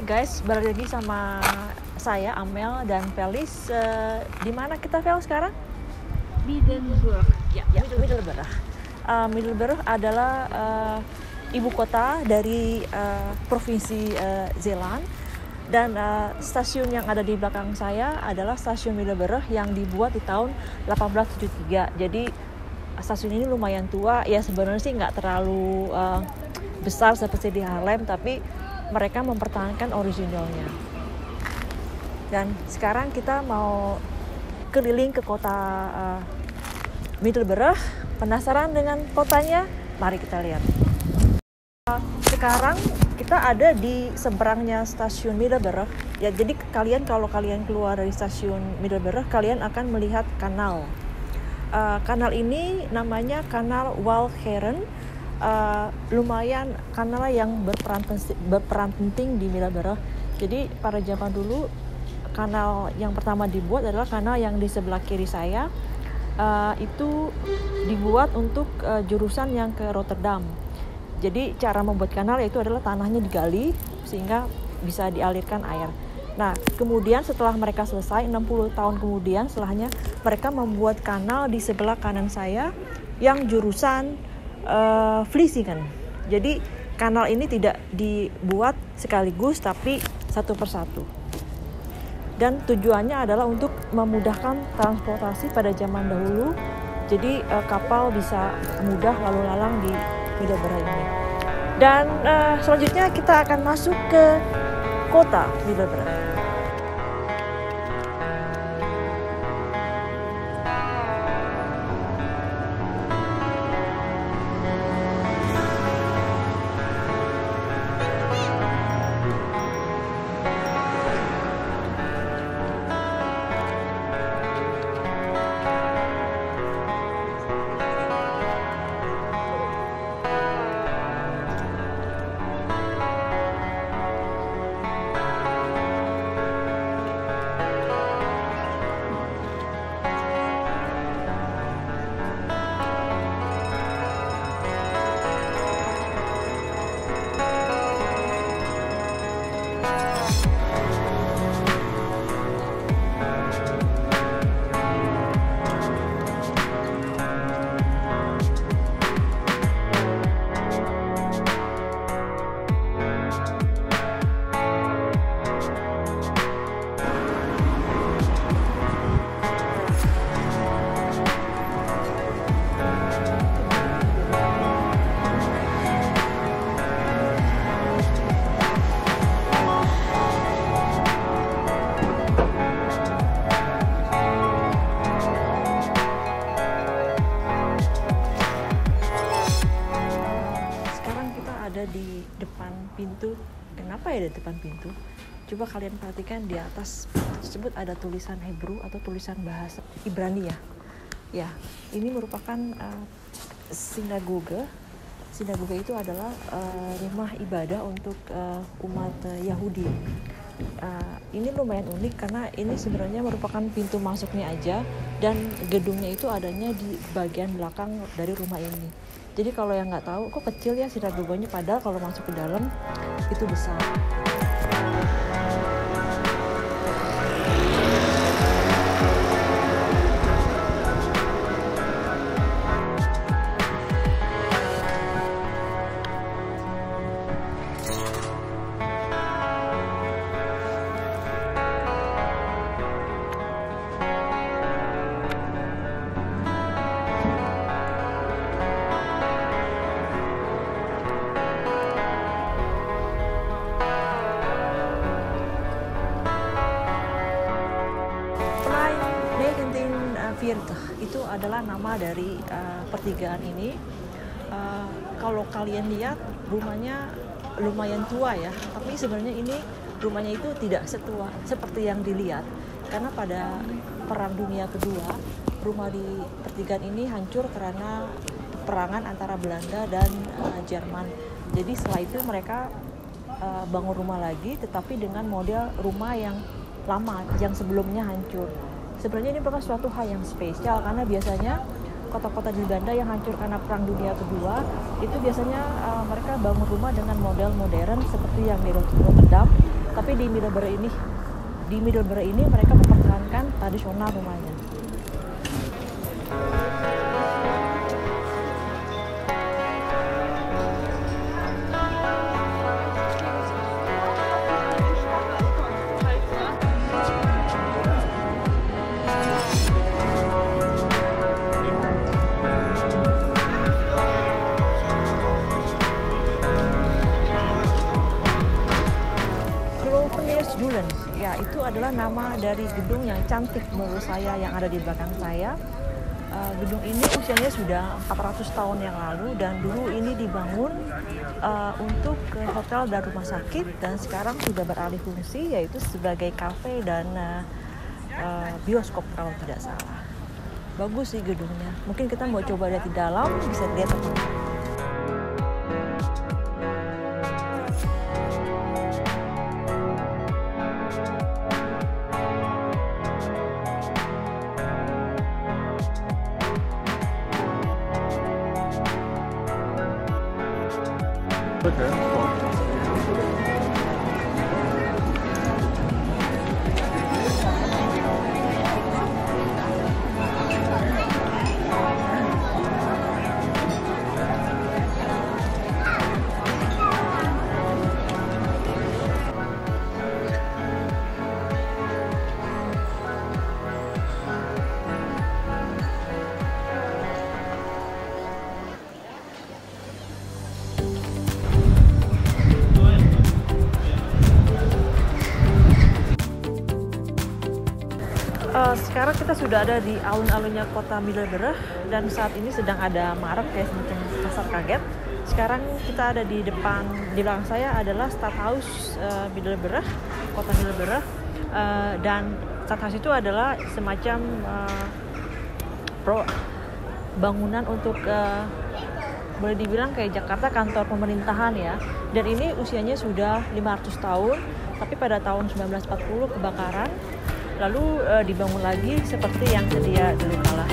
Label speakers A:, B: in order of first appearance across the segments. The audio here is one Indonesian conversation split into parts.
A: Guys, balik lagi sama saya Amel dan Felis. Di mana kita Fel sekarang?
B: Middelburg.
A: Middelburg. Middelburg adalah ibu kota dari provinsi Zeeland. Dan stasiun yang ada di belakang saya adalah stasiun Middelburg yang dibuat di tahun 1873. Jadi stasiun ini lumayan tua. Ya sebenarnya sih nggak terlalu besar seperti di Haarlem, tapi mereka mempertahankan originalnya. Dan sekarang kita mau keliling ke kota Middelburg. Penasaran dengan kotanya? Mari kita lihat. Sekarang kita ada di seberangnya stasiun Middelburg. Ya, jadi kalau kalian keluar dari stasiun Middelburg, kalian akan melihat kanal. Kanal ini namanya Kanal Walcheren. Lumayan kanal yang berperan penting di Middelburg. Jadi pada zaman dulu kanal yang pertama dibuat adalah kanal yang di sebelah kiri saya. Itu dibuat untuk jurusan yang ke Rotterdam. Jadi cara membuat kanal yaitu adalah tanahnya digali sehingga bisa dialirkan air. Nah, kemudian setelah mereka selesai 60 tahun kemudian setelahnya mereka membuat kanal di sebelah kanan saya yang jurusan Vlissingen. Jadi kanal ini tidak dibuat sekaligus tapi satu persatu. Dan tujuannya adalah untuk memudahkan transportasi pada zaman dahulu. Jadi kapal bisa mudah lalu lalang di Middelburg ini. Dan selanjutnya kita akan masuk ke kota Middelburg. Di depan pintu. Kenapa ya di depan pintu? Coba kalian perhatikan di atas pintu tersebut ada tulisan Hebrew atau tulisan bahasa Ibrani ya. Ya, ini merupakan sinagoga. Sinagoga itu adalah rumah ibadah untuk umat Yahudi. Ini lumayan unik karena ini sebenarnya merupakan pintu masuknya aja dan gedungnya itu adanya di bagian belakang dari rumah ini. Jadi kalau yang nggak tahu, kok kecil ya sinagoganya, padahal kalau masuk ke dalam itu besar. Itu adalah nama dari pertigaan ini. Kalau kalian lihat rumahnya lumayan tua ya, tapi sebenarnya ini rumahnya itu tidak setua seperti yang dilihat, karena pada Perang Dunia Kedua rumah di pertigaan ini hancur karena peperangan antara Belanda dan Jerman. Jadi setelah itu mereka bangun rumah lagi, tetapi dengan model rumah yang lama yang sebelumnya hancur. Sebenarnya ini merupakan suatu hal yang spesial karena biasanya kota-kota di Belanda yang hancur karena Perang Dunia Kedua, itu biasanya mereka bangun rumah dengan model modern seperti yang di Rotterdam. Tapi di Middelburg ini mereka mempertahankan tradisional rumahnya. Ya, itu adalah nama dari gedung yang cantik menurut saya yang ada di belakang saya. Gedung ini usianya sudah 400 tahun yang lalu dan dulu ini dibangun untuk hotel dan rumah sakit, dan sekarang sudah beralih fungsi yaitu sebagai kafe dan bioskop kalau tidak salah. Bagus sih gedungnya. Mungkin kita mau coba lihat di dalam, bisa lihat apa. Sekarang kita sudah ada di alun-alunnya kota Middelburg dan saat ini sedang ada marak kayak semacam pasar kaget. Sekarang kita ada di belakang saya adalah Stadhuis Middelburg, kota Middelburg, dan Stadhuis itu adalah semacam bangunan untuk boleh dibilang kayak Jakarta kantor pemerintahan ya. Dan ini usianya sudah 500 tahun, tapi pada tahun 1940 kebakaran. Lalu dibangun lagi seperti yang sedia dulu kala.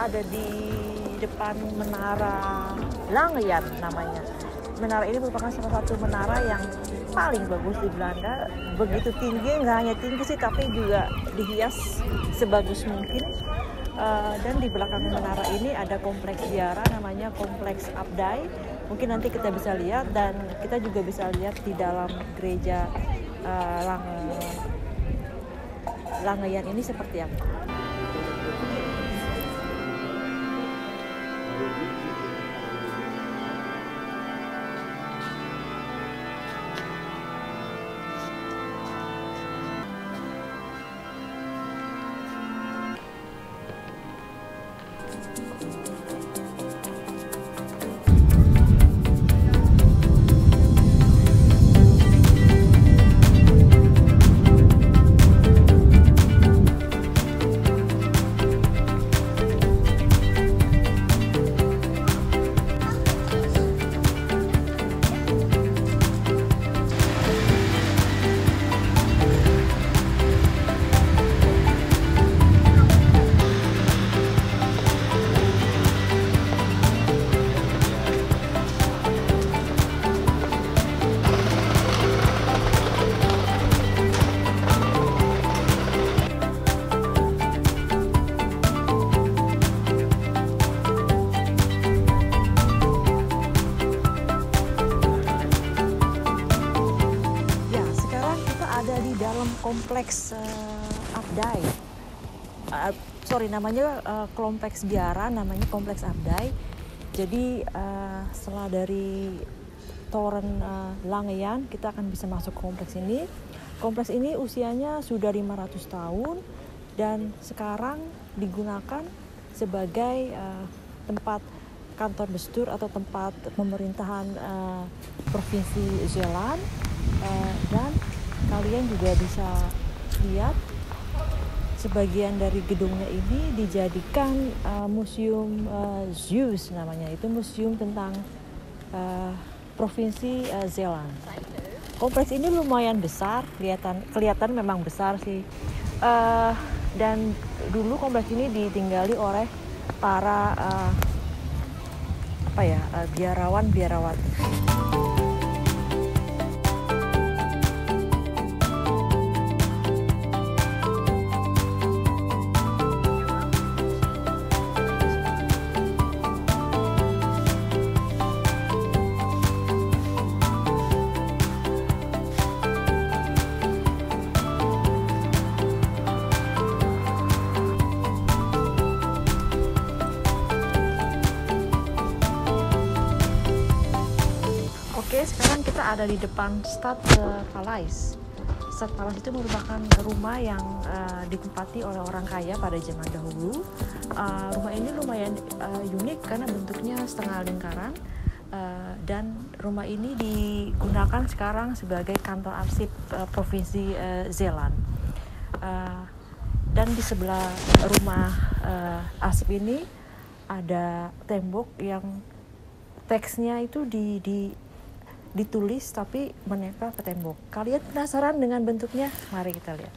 A: Ada di depan menara Langeyan namanya. Menara ini merupakan salah satu menara yang paling bagus di Belanda. Begitu tinggi, nggak hanya tinggi sih, tapi juga dihias sebagus mungkin. Dan di belakang menara ini ada kompleks ziarah namanya Kompleks Abdij. Mungkin nanti kita bisa lihat, dan kita juga bisa lihat di dalam gereja Langeyan ini seperti apa. Kompleks Abdij, namanya kompleks ziarah, namanya Kompleks Abdij. Jadi setelah dari Toren Langeyan, kita akan bisa masuk kompleks ini. Kompleks ini usianya sudah 500 tahun dan sekarang digunakan sebagai tempat kantor bestuur atau tempat pemerintahan Provinsi Zeeland. Dan kalian juga bisa lihat sebagian dari gedungnya ini dijadikan museum Zeus namanya, itu museum tentang Provinsi Zeeland. Kompleks ini lumayan besar, kelihatan memang besar sih. Dan dulu kompleks ini ditinggali oleh para biarawati. Oke, sekarang kita ada di depan Stadspaleis. Stadspaleis itu merupakan rumah yang ditempati oleh orang kaya pada zaman dahulu. Rumah ini lumayan unik karena bentuknya setengah lingkaran, dan rumah ini digunakan sekarang sebagai kantor arsip Provinsi Zeeland. Dan di sebelah rumah arsip ini ada tembok yang teksnya itu ditulis tapi menempel ke tembok. Kalian penasaran dengan bentuknya? Mari kita lihat.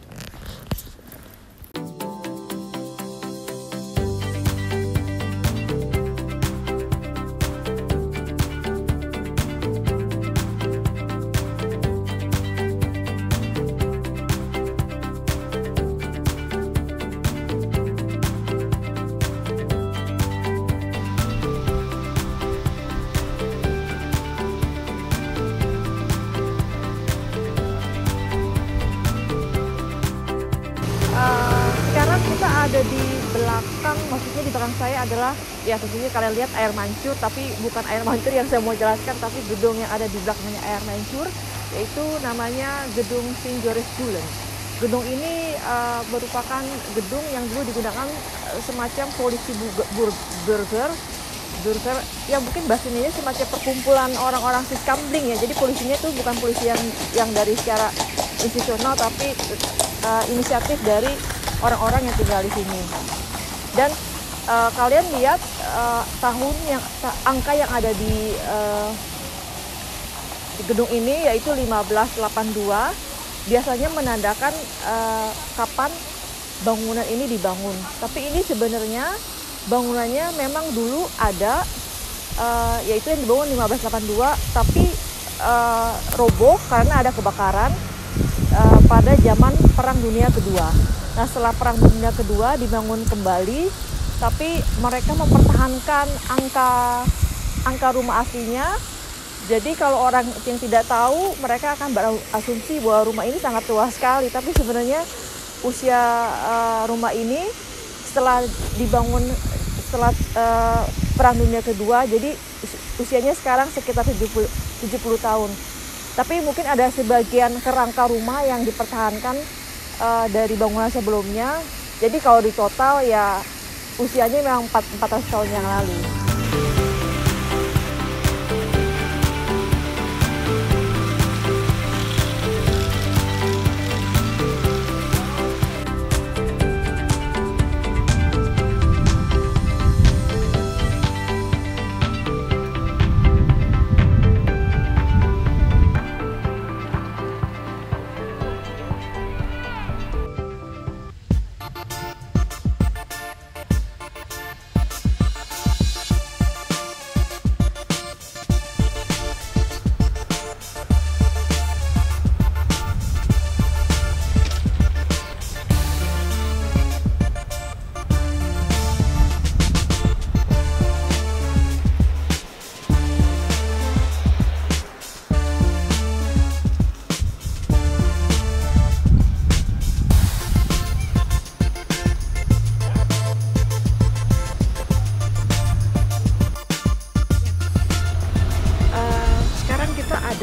A: Sekarang kita ada di belakang, maksudnya di belakang saya adalah, ya tentunya kalian lihat air mancur, tapi bukan air mancur yang saya mau jelaskan, tapi gedung yang ada di belakangnya air mancur, yaitu namanya gedung Sint-Joris-Gulen. Gedung ini merupakan gedung yang dulu digunakan semacam polisi burger, ya mungkin bahasa Indonesia semacam perkumpulan orang-orang siskambling ya. Jadi polisinya itu bukan polisi yang dari secara institusional, tapi inisiatif dari orang-orang yang tinggal di sini. Dan kalian lihat angka yang ada di gedung ini yaitu 1582, biasanya menandakan kapan bangunan ini dibangun. Tapi ini sebenarnya bangunannya memang dulu ada, yaitu yang dibangun 1582, tapi roboh karena ada kebakaran pada zaman Perang Dunia Kedua. Nah, setelah Perang Dunia Kedua dibangun kembali, tapi mereka mempertahankan angka rumah aslinya. Jadi kalau orang yang tidak tahu, mereka akan berasumsi bahwa rumah ini sangat tua sekali, tapi sebenarnya usia rumah ini setelah dibangun setelah Perang Dunia Kedua, jadi usianya sekarang sekitar 70 tahun. Tapi mungkin ada sebagian kerangka rumah yang dipertahankan dari bangunan sebelumnya. Jadi kalau di total ya usianya memang 400 tahun yang lalu.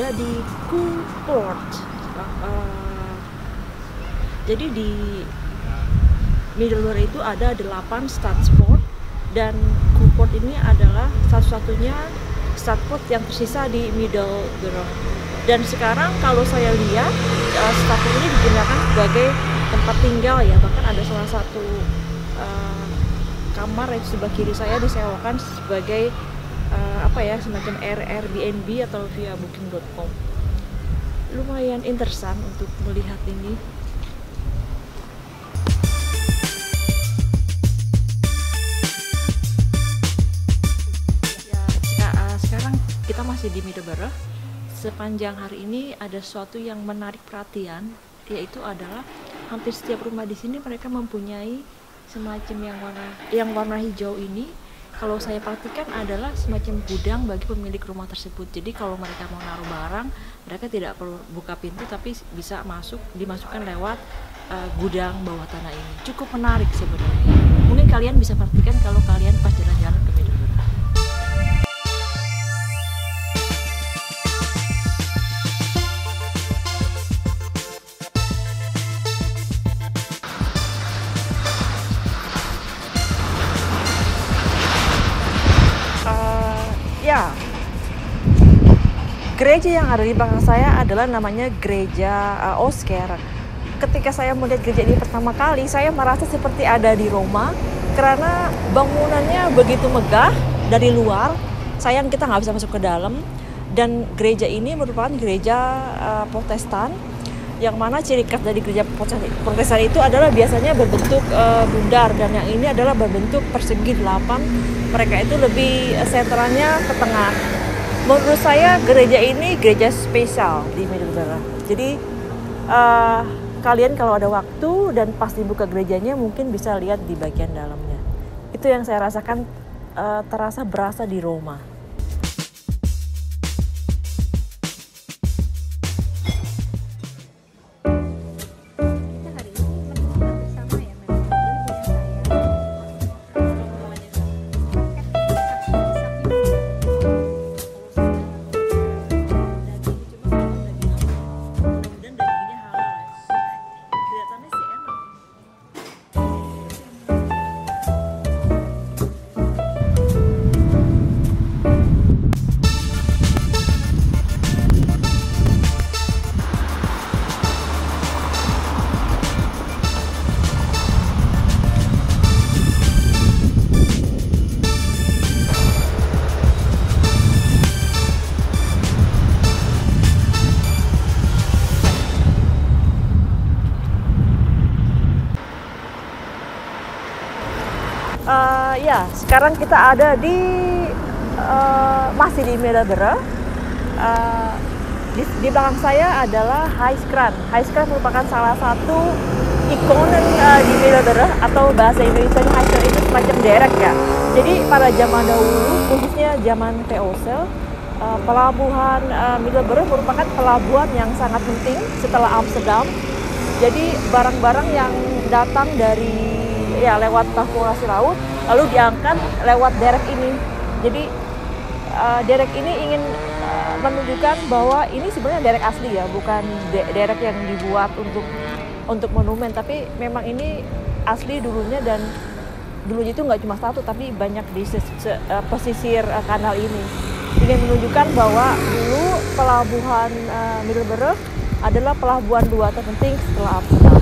A: ada di Coolport. Jadi di Middleborough itu ada 8 startport, dan Coolport ini adalah satu-satunya startport yang tersisa di Middleborough. Dan sekarang kalau saya lihat startport ini digunakan sebagai tempat tinggal ya, bahkan ada salah satu kamar yang sebelah kiri saya disewakan sebagai semacam Airbnb atau via booking.com. Lumayan interesting untuk melihat ini. Sekarang kita masih di Middleborough. Sepanjang hari ini ada sesuatu yang menarik perhatian, yaitu adalah hampir setiap rumah di sini mereka mempunyai semacam yang warna hijau ini. Kalau saya perhatikan adalah semacam gudang bagi pemilik rumah tersebut. Jadi kalau mereka mau naruh barang, mereka tidak perlu buka pintu, tapi bisa dimasukkan lewat gudang bawah tanah ini. Cukup menarik sebenarnya. Mungkin kalian bisa perhatikan kalau kalian pas jalan-jalan ke Middleborough. Gereja yang ada di belakang saya adalah namanya Gereja Oscar. Ketika saya melihat gereja ini pertama kali, saya merasa seperti ada di Roma karena bangunannya begitu megah dari luar. Sayang kita nggak bisa masuk ke dalam. Dan gereja ini merupakan gereja Protestan, yang mana ciri khas dari gereja Protestan itu adalah biasanya berbentuk bundar, dan yang ini adalah berbentuk persegi 8. Mereka itu lebih sentralnya ke tengah. Menurut saya gereja ini gereja spesial di Middleborough. Jadi kalian kalau ada waktu dan pas dibuka gerejanya mungkin bisa lihat di bagian dalamnya. Itu yang saya rasakan, berasa di Roma. Sekarang kita ada masih di Middleborough. Di belakang saya adalah High Strand. High Strand merupakan salah satu ikon di Middleborough, atau bahasa Indonesia High Strand itu semacam derek ya. Jadi pada zaman dahulu, khususnya zaman VOC, pelabuhan Middleborough merupakan pelabuhan yang sangat penting setelah Amsterdam. Jadi barang-barang yang datang dari lewat navigasi laut lalu diangkat lewat derek ini. Jadi derek ini ingin menunjukkan bahwa ini sebenarnya derek asli ya, bukan derek yang dibuat untuk monumen, tapi memang ini asli dulunya, dan dulunya itu nggak cuma satu tapi banyak di pesisir kanal ini. Ingin menunjukkan bahwa dulu pelabuhan Middleborough adalah pelabuhan 2 terpenting setelah Amsterdam.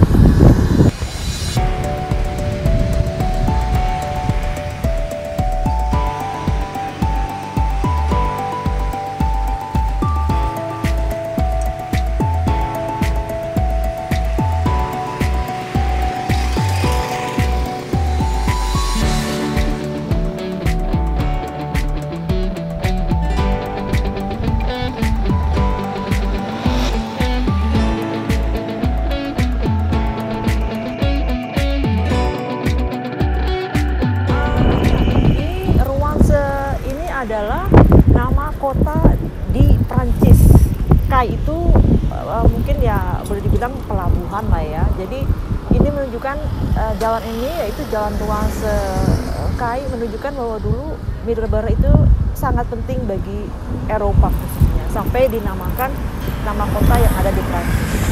A: Adalah nama kota di Prancis. Kai itu mungkin ya boleh dibilang pelabuhan lah ya. Jadi ini menunjukkan jalan ini yaitu jalan Ruanse Kai menunjukkan bahwa dulu Middlesbrough itu sangat penting bagi Eropa khususnya, sampai dinamakan nama kota yang ada di Prancis.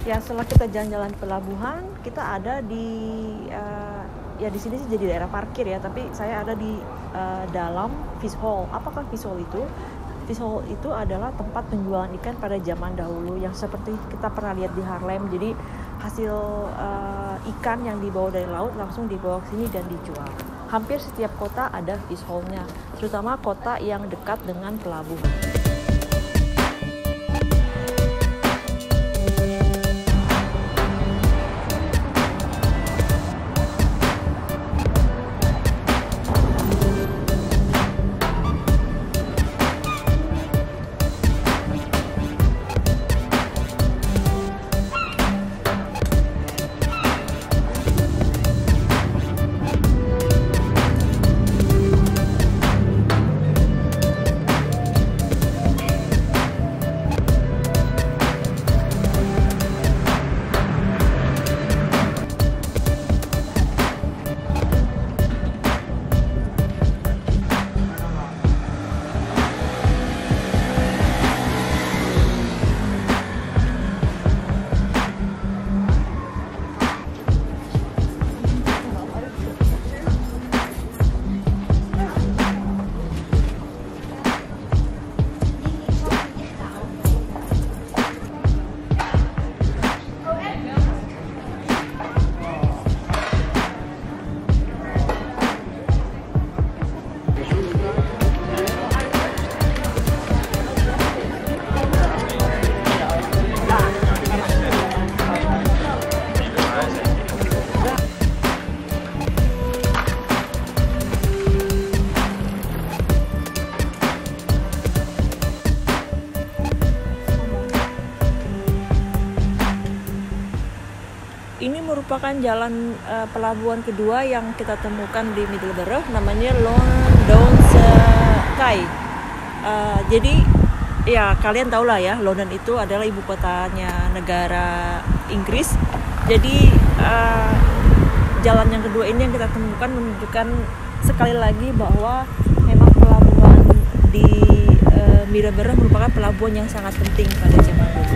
A: Ya, setelah kita jalan-jalan pelabuhan, kita ada di ya di sini sih jadi daerah parkir ya, tapi saya ada di dalam fish hall. Apakah fish hall itu? Fish hall itu adalah tempat penjualan ikan pada zaman dahulu yang seperti kita pernah lihat di Haarlem. Jadi hasil ikan yang dibawa dari laut langsung dibawa ke sini dan dijual. Hampir setiap kota ada fish hall-nya, terutama kota yang dekat dengan pelabuhan. Ini merupakan jalan pelabuhan kedua yang kita temukan di Middlesbrough, namanya Londense Kai. Jadi ya kalian tahu lah ya, London itu adalah ibu kotanya negara Inggris. Jadi jalan yang kedua ini yang kita temukan menunjukkan sekali lagi bahwa memang pelabuhan di Middelburg merupakan pelabuhan yang sangat penting pada zaman dulu.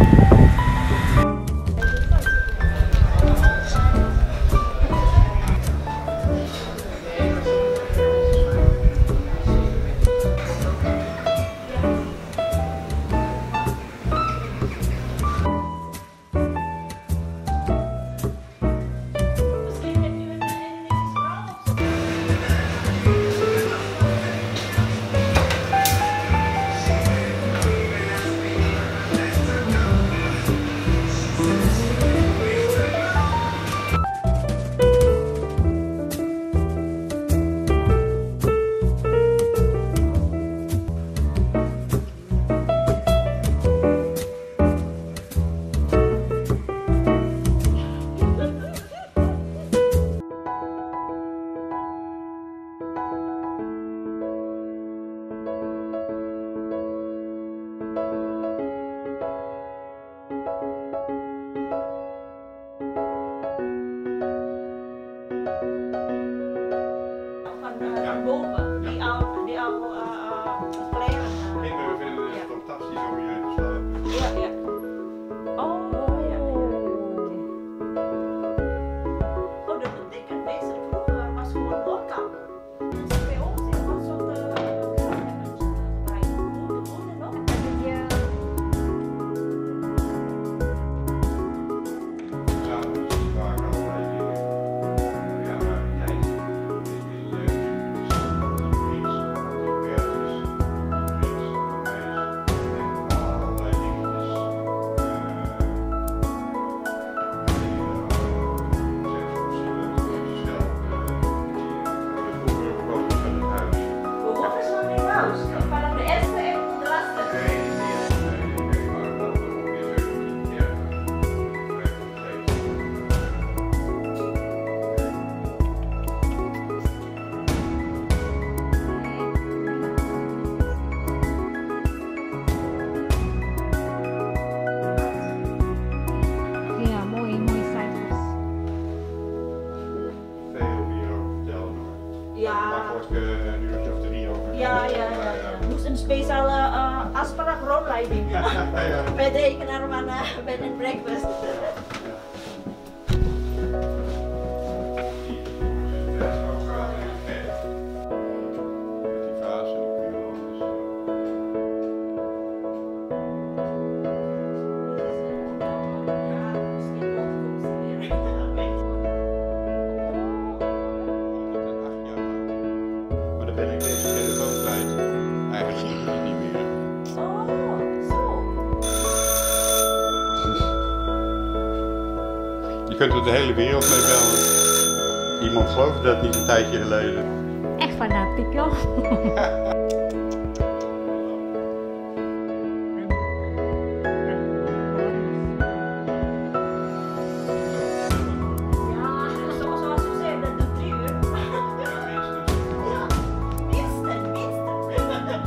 A: Boven, die oude kleren.
C: Kinderen vinden het fantastisch om hier te slapen.
A: Ja, ja. Oh, ja, ja. Oh, dat betekent deze vroeger was gewoon lokaal. Dus bij ons is dat soort wonen nog.
B: Ja.
C: Ja, dat is vaak allerlei dingen. Ja, maar jij
B: Ja, mooi cijfers.
C: veel hierover vertellen hoor.
A: Ja.
C: Maar word ik een uurtje of 3 over.
A: Ja, ja, ja. Ja. Moest een speciale afspraak rondleiding.
C: Ja.
A: Bij de eigenaar van bed and breakfast.
C: Maar dan ben ik deze telefoon kwijt. Eigenlijk zie ik het niet meer.
A: Oh, zo.
C: Je kunt er de hele wereld mee bellen. Iemand geloofde dat niet een tijdje geleden.
B: Echt fanatiek, joh.
A: Ja, zoals u zei, dat doet 3 uur. Minstens, minstens. Ja, ja.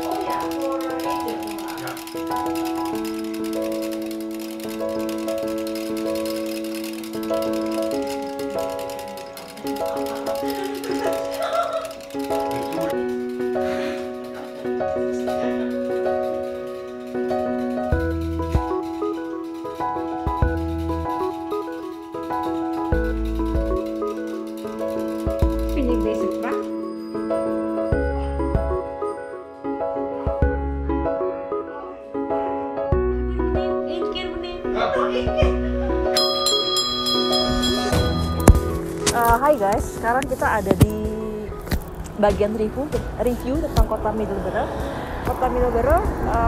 A: Oh ja, voor eten.
B: Vind ik deze prachtig.
A: Hai guys, sekarang kita ada di bagian review tentang kota Middleborough. Kota Middleborough,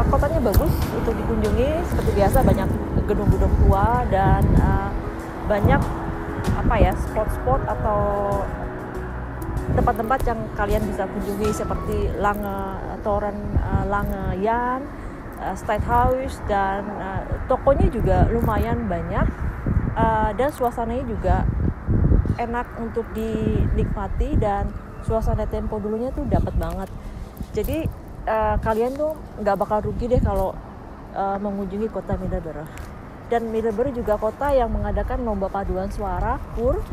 A: kotanya bagus untuk dikunjungi. Seperti biasa banyak gedung-gedung tua dan banyak spot-spot atau tempat-tempat yang kalian bisa kunjungi seperti Toren Lange Jan, Stadhuis, dan tokonya juga lumayan banyak, dan suasananya juga enak untuk dinikmati, dan suasana tempo dulunya tuh dapat banget. Jadi kalian tuh nggak bakal rugi deh kalau mengunjungi kota Middleborough. Dan Middleborough juga kota yang mengadakan lomba paduan suara KUR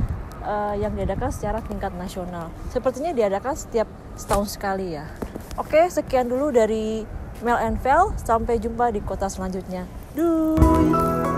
A: yang diadakan secara tingkat nasional. Sepertinya diadakan setiap setahun sekali ya. Oke, sekian dulu dari Mel and Vel. Sampai jumpa di kota selanjutnya. Doei!